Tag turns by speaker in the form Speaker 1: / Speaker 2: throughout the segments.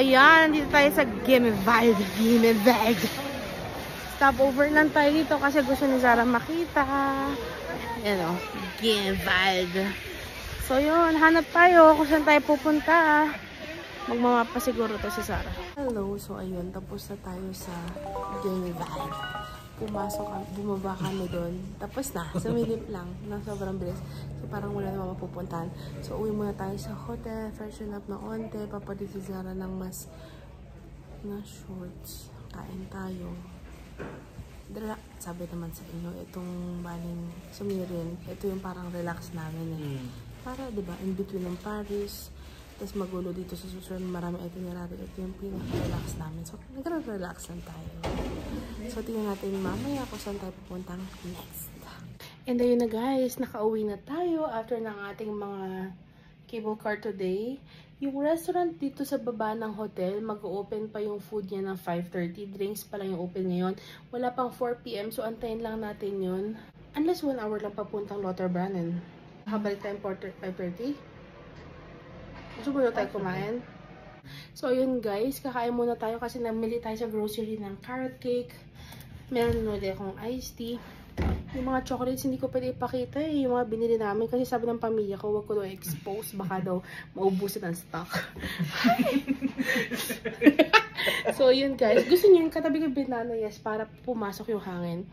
Speaker 1: ayan, dito tayo sa Gemevald. Stopover lang tayo dito kasi gusto ni Zara makita. Ayan o, Gemevald. So yun, hanap tayo kung saan tayo pupunta. Magmamapa siguro to si Zara. Hello, so ayun, tapos na tayo sa Gemevald. Bumaba kami doon. Tapos na, sumilip lang ng sobrang bilis. So parang wala naman mapupuntahan. So uwi muna tayo sa hotel, freshen up na onte, papadit si Zara ng mas na shorts. Kain tayo. Sabi naman sa inyo, itong baling sumirin, ito yung parang relax namin eh. Para diba, in between ng Paris, tapos magulo dito sa susunod, marami itinerary. Ito yung pinaka-relax namin. So, nag-relax lang tayo. So, tingnan natin mamaya kung saan tayo pupuntang next. And ayun na guys, nakauwi na tayo after ng ating mga cable car today. Yung restaurant dito sa baba ng hotel, mag-open pa yung food niya ng 5:30. Drinks pa lang yung open ngayon. Wala pang 4 PM, so antayin lang natin yun. Unless 1 hour lang papuntang Lauterbrunnen. Habalik tayong 5:30. Gusto mo na tayo kumain? So, ayun guys, kakain muna tayo kasi namili tayo sa grocery ng carrot cake. Meron ulit akong iced tea. Yung mga chocolates, hindi ko pwede ipakita eh. Yung mga binili namin. Kasi sabi ng pamilya ko, wag ko daw expose. Baka daw maubusan ng stock. So, yun guys. Gusto nyo yung katabi ng banana, yes, para pumasok yung hangin.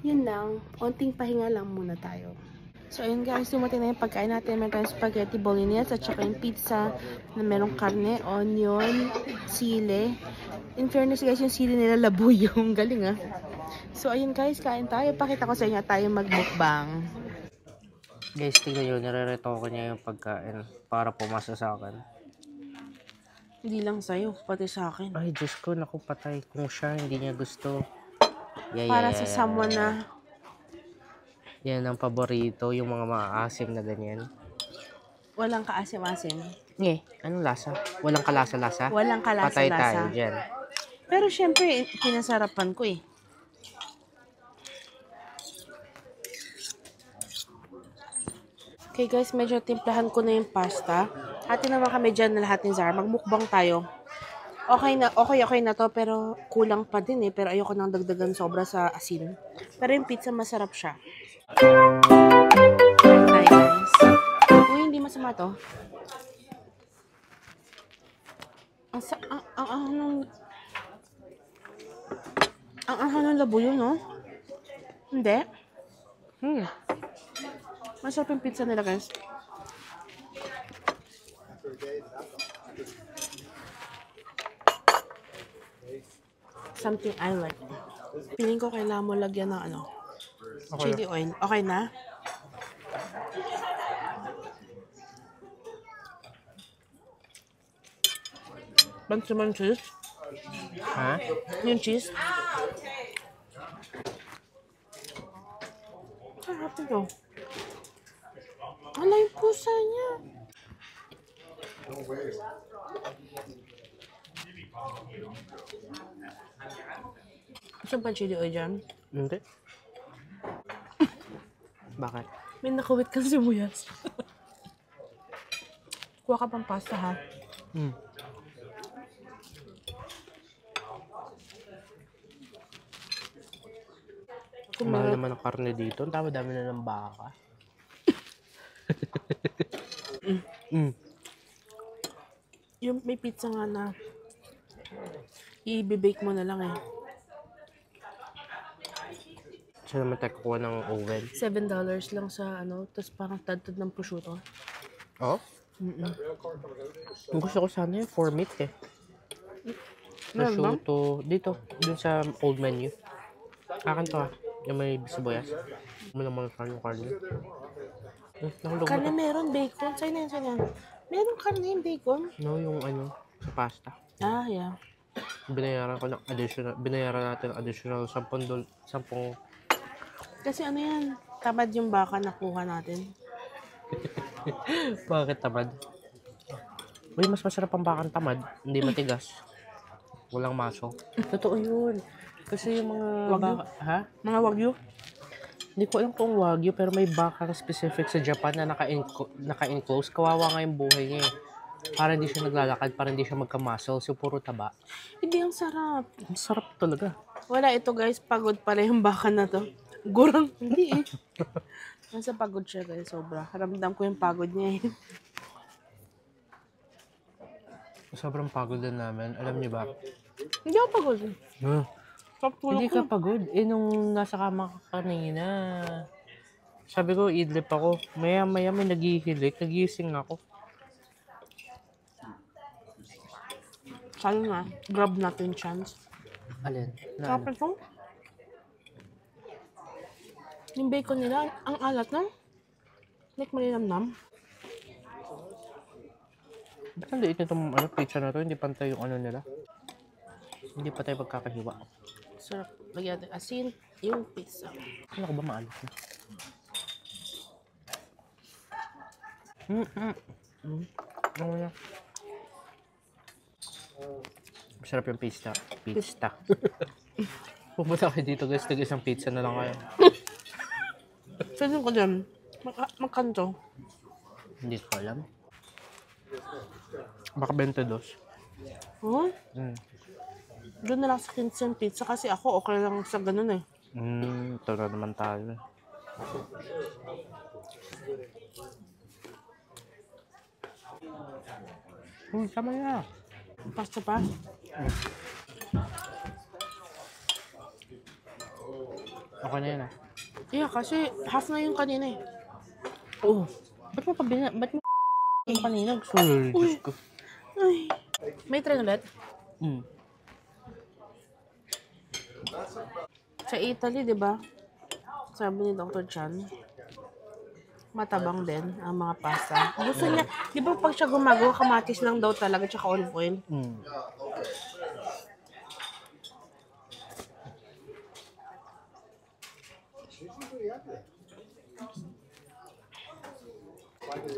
Speaker 1: Yun lang. Onting pahinga lang muna tayo. So, ayun guys, dumating na yung pagkain natin. Meron tayong spaghetti bolognese at saka yung pizza na merong karne, onion, sili. In fairness guys, yung sili nila labuyo. Yung galing ah. So, ayun guys, kain tayo. Pakita ko sa inyo tayo mag-mukbang.
Speaker 2: Guys, tingnan nyo, nare-reto ko niya yung pagkain para pumasa sa akin.
Speaker 1: Hindi lang sa'yo, pati sa akin.
Speaker 2: Ay, Diyos ko, naku, patay. Kung siya hindi niya gusto.
Speaker 1: Para sa someone na...
Speaker 2: Yan ang paborito, yung mga maasim na ganyan.
Speaker 1: Walang kaasim-asim.
Speaker 2: Anong lasa? Walang kalasa-lasa?
Speaker 1: Walang kalasa-lasa.
Speaker 2: Patay tayo dyan.
Speaker 1: Pero syempre, pinasarapan ko eh. Okay guys, medyo timplahan ko na yung pasta. Hati naman kami dyan na lahat ni Zara. Magmukbang tayo. Okay na to, pero kulang pa din eh. Pero ayoko nang dagdagan sobra sa asin. Pero yung pizza masarap siya. Hi guys. Uy, hindi masama to. Ang ahang ng labuyo, no? Hindi. Masarap yung pizza nila, guys. Something I like. Feeling ko kailangan mo lagyan ng ano, chili oil. Okay na? Bansa mo yung cheese?
Speaker 2: Ha?
Speaker 1: Yung cheese? Sarap ito. Ala yung pusa niya. Gusto pa chili oil dyan?
Speaker 2: Hindi. Bakit?
Speaker 1: May nakawit kang sibuyas. Kuha ka pang pasta ha.
Speaker 2: Mahal naman ang karne dito. Ang dami na ng baka.
Speaker 1: Yung may pizza nga na i-bake mo na lang eh.
Speaker 2: Saan naman tayo kukuha ng oven?
Speaker 1: $7 lang sa ano, tapos parang tad-tad ng prosciutto.
Speaker 2: Oh? Gusto ko sana yung 4 meat eh. Prosciutto. Dito. Dun sa old menu. Akin to ah. Yung may sibuyas. Mo naman yung karne.
Speaker 1: Karne meron, bacon. Saan yan? Meron karne yung bacon?
Speaker 2: No, yung ano, sa pasta.
Speaker 1: Ah, yeah.
Speaker 2: Binayaran natin additional 10.
Speaker 1: Kasi ano yan, tamad yung baka nakuha natin.
Speaker 2: Bakit tamad? Uy, mas masarap ang bakang tamad. Hindi matigas. Walang maso. Totoo yun. Kasi yung mga
Speaker 1: wagyu?
Speaker 2: Ha?
Speaker 1: Mga wagyu?
Speaker 2: Hindi ko alam kung wagyu, pero may bakang specific sa Japan na naka-enclose. Kawawa nga yung buhay niya eh. Para hindi siya naglalakad, para hindi siya magka-muscle. So, puro taba.
Speaker 1: Hindi, ang sarap.
Speaker 2: Ang sarap talaga.
Speaker 1: Wala ito guys, pagod pala yung baka na to. Gurang, hindi eh. Nasa pagod siya guys, sobra. Ramdam ko yung pagod niya eh.
Speaker 2: Sobrang pagod din namin. Alam niyo ba?
Speaker 1: Hindi ako pagod. Stop tulog
Speaker 2: Hindi
Speaker 1: ko.
Speaker 2: ka pagod. Eh, nung nasa kama ka kanina, sabi ko, idlip ako. Maya-maya may naghihilik. Nagising ako.
Speaker 1: Sana na, grab natin chance.
Speaker 2: Alin? Na, ano?
Speaker 1: Kapag ko, yung bacon nila, ang alat na. Like malinamnam.
Speaker 2: Ba't ang liit nitong pizza na to? Hindi pantay yung ano nila. Hindi pa tayo pagkakahiwa.
Speaker 1: Sarap. Lagyan natin asin, yung pizza.
Speaker 2: Ano ko ba maalat na? Ano na? Masarap yung pizza. Pizza. Pumunta kayo dito guys. Nag-isang pizza na lang kayo.
Speaker 1: Pwede ko dyan. Magkanto.
Speaker 2: Hindi ko alam. Baka 22.
Speaker 1: Huh?
Speaker 2: Mm.
Speaker 1: Doon na lang sa 15 yung pizza kasi ako okay lang sa ganun eh.
Speaker 2: Ito na naman tayo. Sama na.
Speaker 1: Pasta pa.
Speaker 2: Okay na yan ah.
Speaker 1: Yeah, kasi half na yung kanina eh.
Speaker 2: Oo. Ba't mo ba't mo yung kanina? Sorry, Diyos ko.
Speaker 1: Ay. May train ulit? Sa Italy, di ba? Sabi ni Dr. Chan, matabang din ang mga pasta. Gusto niya, di ba pag siya gumagawa, kamatis lang daw talaga, tsaka olive oil.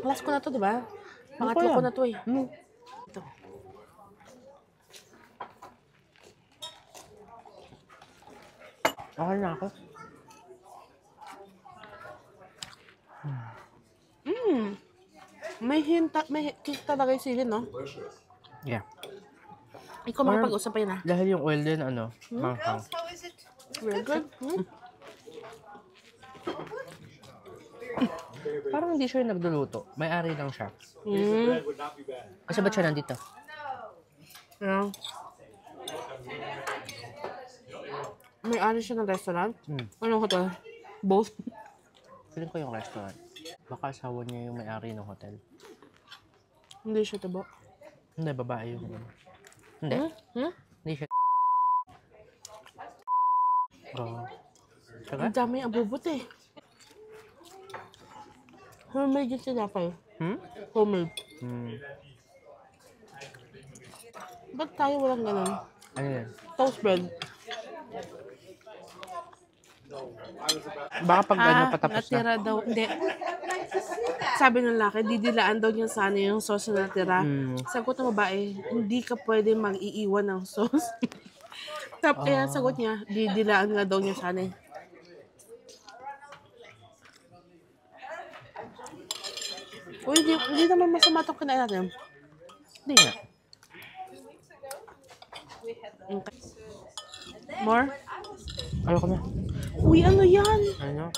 Speaker 1: Last ko na to, di ba? Pangatlo ko na to eh. Ito.
Speaker 2: Okay na ako.
Speaker 1: May kick talaga yung sili, no?
Speaker 2: Yeah.
Speaker 1: Ikaw makapag-usap pa yun, ah.
Speaker 2: Dahil yung oil din, manghang.
Speaker 1: Very good.
Speaker 2: Parang hindi siya yung nagluluto. May-ari lang siya. Kasi ba't siya nandito?
Speaker 1: Yeah. May-ari siya ng restaurant? Anong hotel? Both?
Speaker 2: Feeling ko yung restaurant. Baka asawa niya yung may-ari ng hotel.
Speaker 1: Hindi siya tabo.
Speaker 2: Hindi, babae yung Hindi. Hindi siya
Speaker 1: Ang dami ang abubot eh. Homemade yung tinapay. Homemade. Ba't tayo walang ganun?
Speaker 2: Ano yan?
Speaker 1: Toast bread.
Speaker 2: Baka pag patapos na.
Speaker 1: Natira daw. Hindi. Sabi ng laki, didilaan daw niya sana yung sauce na natira. Sagot ng babae, hindi ka pwede mag-iiwan ng sauce. Kaya sagot niya, didilaan nga daw niya sana eh. Uy, hindi naman masama itong kinain natin.
Speaker 2: Hindi nga.
Speaker 1: Okay. More?
Speaker 2: Ayoko na.
Speaker 1: Uy, ano yan?
Speaker 2: Ano?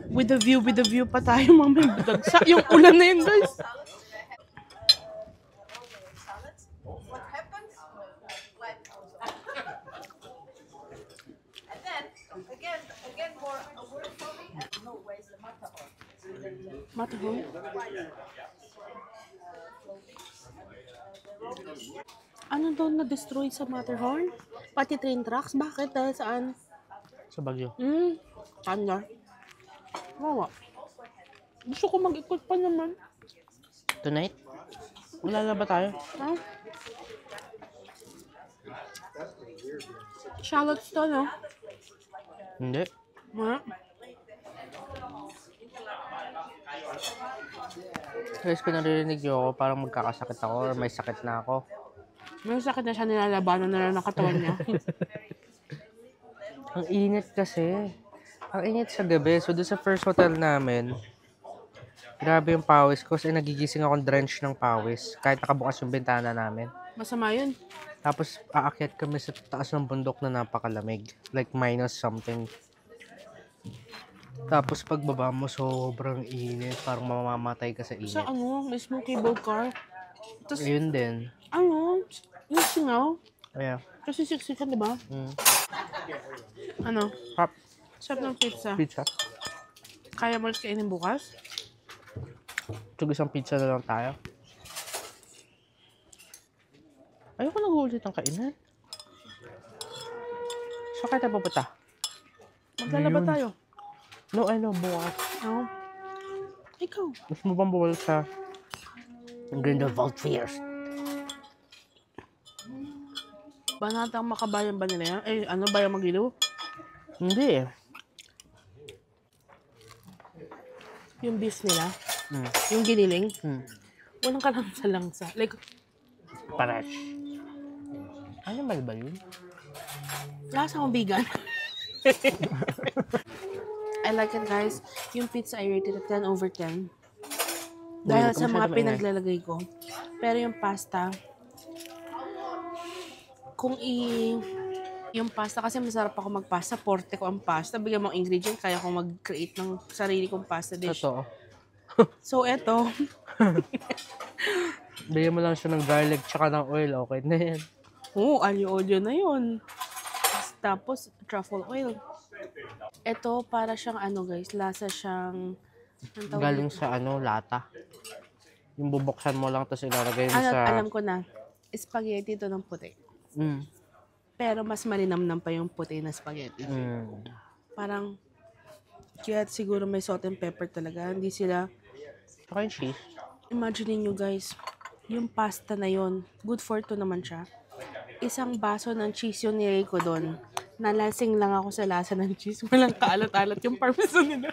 Speaker 1: With the view pa tayo, mamay budagsa. Yung ulan na yun, guys. Matahong? Ano daw na-destroy sa Matterhorn? Pati train tracks? Bakit? Dahil saan?
Speaker 2: Sa Baguio.
Speaker 1: Saan na? Wawa. Gusto ko mag-ikot pa naman.
Speaker 2: Tonight? Wala na ba tayo?
Speaker 1: Ha? Shallots to, no?
Speaker 2: Hindi.
Speaker 1: Ha?
Speaker 2: Guys, kung naririnig niyo ako, parang magkakasakit ako or may sakit na ako.
Speaker 1: May sakit na siya, nilalabanan na lang ng katawan niya.
Speaker 2: Ang init kasi. Ang init sa gabi. So, doon sa first hotel namin, Grabe yung pawis ko kasi nagigising akong drench ng pawis kahit nakabukas yung bintana namin.
Speaker 1: Masama yun.
Speaker 2: Tapos aakyat kami sa taas ng bundok na napakalamig. Like minus something. Tapos pagbaba mo, sobrang init. Parang mamamatay ka sa init.
Speaker 1: Sa may smoky bowl car. Tapos,
Speaker 2: Ayun din.
Speaker 1: yung singaw.
Speaker 2: Yeah.
Speaker 1: Kasi siksikan, di ba?
Speaker 2: Mm. Hap.
Speaker 1: Sarap ng pizza.
Speaker 2: Pizza.
Speaker 1: Kaya mo ulit kainin bukas?
Speaker 2: Tsug isang pizza na lang tayo. Ayoko nag-uulit ang kainan. So, kaya tayo pupunta?
Speaker 1: Maglalaba tayo.
Speaker 2: No, bukas.
Speaker 1: Oo. Ikaw.
Speaker 2: Gusto mo bang bumalik sa Grindelwald Fairs?
Speaker 1: Banatang makabayan ba nila yan? Bayang Magiliw?
Speaker 2: Hindi eh.
Speaker 1: Yung beef nila? Yung giniling? Walang kalangsa-langsa. Like,
Speaker 2: Pares. Ano ba yun?
Speaker 1: lasa akong vegan. I like it, guys. Yung pizza, I rated it 10 over 10. Dahil sa mga pinaglalagay ko. Pero yung pasta, yung pasta, kasi masarap ako magpasta, porte ko ang pasta. Bigyan mo ang ingredient, kaya ko mag-create ng sarili kong pasta dish.
Speaker 2: Totoo.
Speaker 1: So, eto.
Speaker 2: Bigyan mo lang siya ng garlic tsaka ng oil, okay na yan.
Speaker 1: Oo, alyo-olyo na yun. Tapos, truffle oil. Ito, para siyang guys, lasa siyang...
Speaker 2: Galing sa lata. Yung bubuksan mo lang tapos ilalagay mo sa...
Speaker 1: Alam ko na. Spaghetti ito ng puti. Pero mas malinamnam pa yung puti na spaghetti. Parang, kaya siguro may salt and pepper talaga. Hindi sila...
Speaker 2: Tsaka yung cheese.
Speaker 1: Imagine nyo guys, yung pasta na yon, good for two naman siya. Isang baso ng cheese yung nilagay ko doon. Nalasing lang ako sa lasa ng cheese. Walang kaalat-alat yung parmesan nila.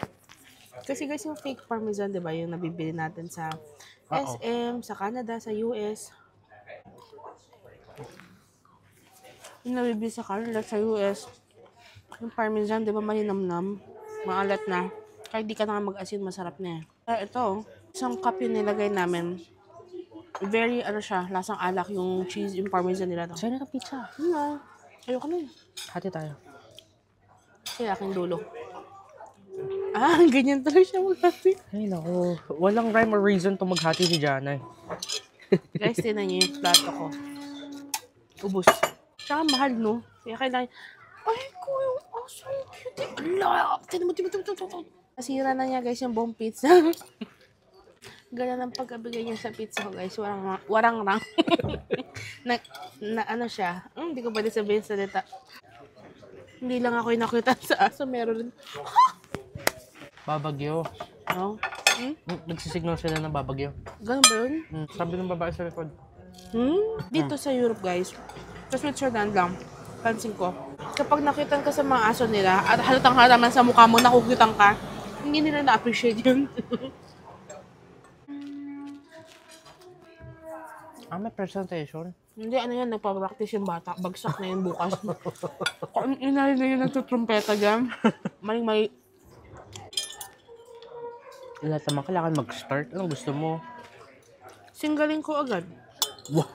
Speaker 1: Kasi guys, yung fake parmesan, di ba, yung nabibili natin sa SM, sa Canada, sa US. Yung nabibili sa Canada, sa US. Yung parmesan, di ba, malinamnam. Maalat na. Kahit di ka na mag-asin, masarap na. Pero ito, isang cup yung nilagay namin. Very, lasang alak yung cheese, yung parmesan nila.
Speaker 2: Saan na pizza?
Speaker 1: Ayoko na.
Speaker 2: Hati tayo.
Speaker 1: Kaya aking dulo. Ganyan talaga siya maghati.
Speaker 2: Ay, naku. Walang rhyme or reason to maghati si Jana.
Speaker 1: Guys, tinan niyo yung plato ko. Ubus. Tsaka mahal, no? Kaya kailangan, ay, ko yung awesome cute. Ala! Tinan mo. Nasira na niya, guys, yung buong pizza. Gala ng pagkabigay niya sa pizza ko, guys. Warang rang. na siya. Hindi ko pwede sabihin sa salita. Hindi lang ako yung nakita sa aso. Meron rin.
Speaker 2: Babagyo.
Speaker 1: No?
Speaker 2: Nagsisignal sila ng babagyo.
Speaker 1: Ganun ba yun?
Speaker 2: Sabi ng babae sa record.
Speaker 1: Dito sa Europe, guys. Sa Switzerland lang. Pansin ko. Kapag nakitan ka sa mga aso nila, at halatang halaman sa mukha mo, nakukitang ka, hindi nila na-appreciate yun.
Speaker 2: May presentation?
Speaker 1: Hindi, yan, nagpa-practice yung bata. Bagsak na yun bukas. Kung inali na yun nagtutrumpeta dyan. Maling-mali.
Speaker 2: Lahat naman kailangan mag-start. Anong gusto mo?
Speaker 1: Singgaling ko agad.
Speaker 2: Wow!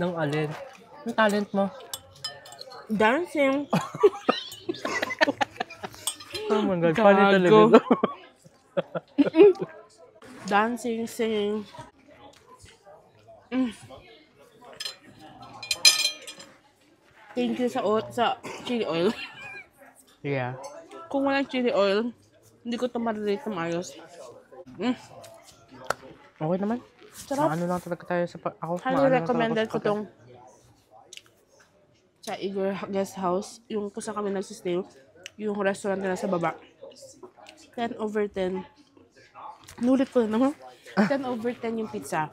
Speaker 2: Nang alin? Ang talent mo?
Speaker 1: Dancing.
Speaker 2: Oh my God, funny talaga ito.
Speaker 1: Dancing, singing. Thank you sa chili oil.
Speaker 2: Yeah.
Speaker 1: Kung walang chili oil, hindi ko ito marirate ng ayos.
Speaker 2: Okay naman.
Speaker 1: Sarap.
Speaker 2: Ano lang talaga tayo sa...
Speaker 1: Highly recommended ko tong sa Igor Guest House. Yung kung saan kami nagsistay. Yung restaurant nila sa baba. 10 over 10. Nulit ko na naman. 10 over 10 yung pizza.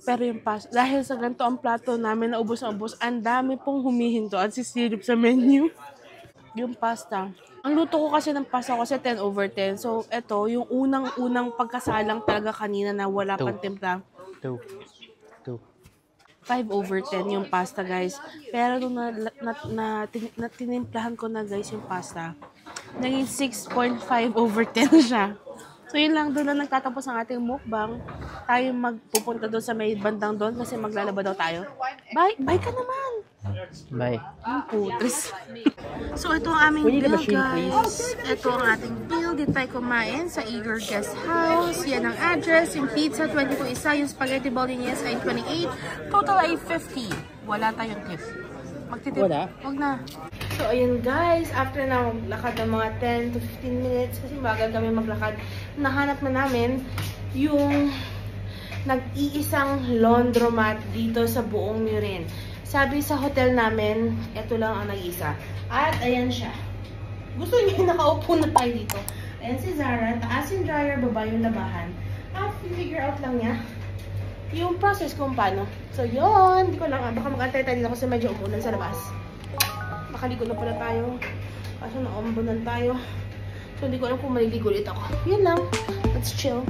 Speaker 1: Pero yung pasta, dahil sa ganito ang plato namin na ubos na ubos, ang dami pong humihinto at sisilip sa menu. Yung pasta. Ang luto ko kasi ng pasta ko kasi 10 over 10. So, eto, yung unang pagkasalang talaga kanina na wala pang timpla.
Speaker 2: 2.
Speaker 1: 5 over 10 yung pasta, guys. Pero nung tinimplahan ko na, guys, yung pasta, naging 6.5 over 10 siya. So yun lang, doon lang nagtatapos ang ating mukbang. Tayo magpupunta doon sa may bandang doon kasi maglalaba daw tayo. Bye! Bye ka naman!
Speaker 2: Bye.
Speaker 1: Putres. So ito ang aming
Speaker 2: We need a
Speaker 1: bill,
Speaker 2: machine,
Speaker 1: guys. Ito ang ating bill. Dito tayo kumain sa Eager Guest House. Yan ang address. Yung pizza, 22 isa. Yung spaghetti bolognese ay 28. Total ay 50. Wala tayong tip. Magtitip.
Speaker 2: Wala?
Speaker 1: Wag na. So, ayun guys, after na maglakad ng mga 10 to 15 minutes, kasi bagal kami maglakad, nahanap na namin yung nag-iisang laundromat dito sa buong Murin. Sabi sa hotel namin, ito lang ang nag-isa. At ayan siya. Gusto niyo nakaupo na tayo dito. Ayan si Zara, taas yung dryer, baba yung labahan. At figure out lang niya yung process kung paano. So, yun. Hindi ko lang. Baka mag-antay tayo dito kasi medyo umulan sa labas. Makaligo na pala tayo. Kaso naumbunan tayo. So, hindi ko alam kung maliligo ulit ako. Yun lang. Let's chill.